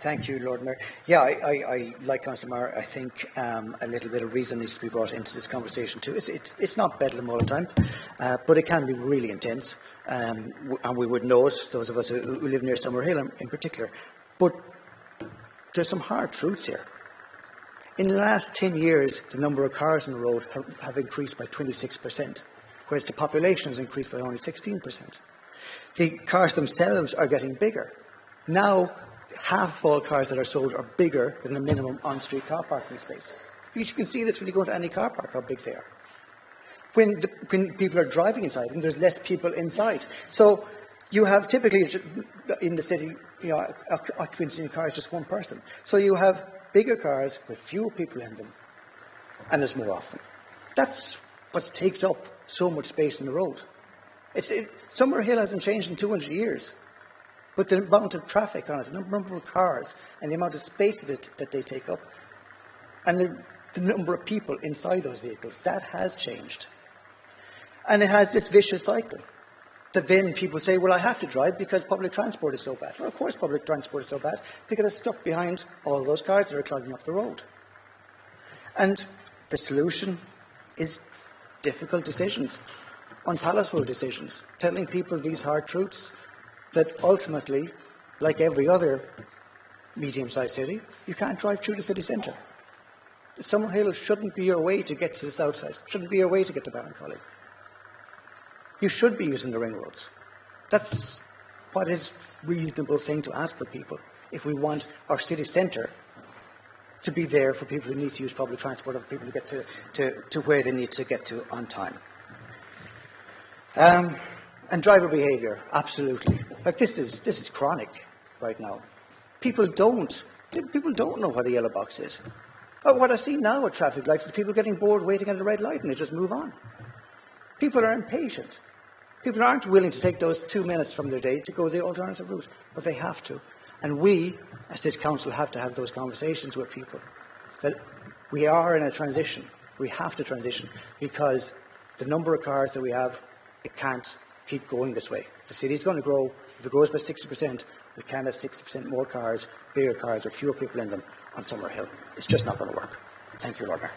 Thank you, Lord Mayor. Yeah, I like Councillor Maher. I think a little bit of reason needs to be brought into this conversation too. It's not bedlam all the time, but it can be really intense, and we would know it, those of us who live near Summerhill in particular. But there's some hard truths here. In the last 10 years, the number of cars on the road have increased by 26%, whereas the population has increased by only 16%. The cars themselves are getting bigger. Now, half of all cars that are sold are bigger than the minimum on-street car parking space. You can see this when you go into any car park, how big they are. When people are driving inside them, there's less people inside. So you have typically in the city, occupancy in cars just one person. So you have bigger cars with fewer people in them, and there's more of them. That's what takes up so much space on the road. Summerhill hasn't changed in 200 years, but the amount of traffic on it, the number of cars, and the amount of space that they take up, and the number of people inside those vehicles, that has changed. And it has this vicious cycle that then people say, well, I have to drive because public transport is so bad. Well, of course public transport is so bad because it's stuck behind all those cars that are clogging up the road. And the solution is difficult decisions, unpalatable decisions, telling people these hard truths that ultimately, like every other medium-sized city, you can't drive through the city centre. Summerhill shouldn't be your way to get to the south side, shouldn't be your way to get to Ballincollig. You should be using the ring roads. That's what is a reasonable thing to ask for people if we want our city centre to be there for people who need to use public transport or for people to get to where they need to get to on time. And driver behaviour, absolutely. Like this is chronic right now. People don't know what a yellow box is. What I see now at traffic lights is people getting bored waiting at a red light and they just move on. People are impatient. People aren't willing to take those 2 minutes from their day to go the alternative route, but they have to. And we, as this council, have to have those conversations with people. That we are in a transition. We have to transition because the number of cars that we have, it can't keep going this way. The city is going to grow. If it grows by 60%, we can't have 60% more cars, bigger cars, or fewer people in them on Summerhill. It's just not going to work. Thank you, Lord Mayor.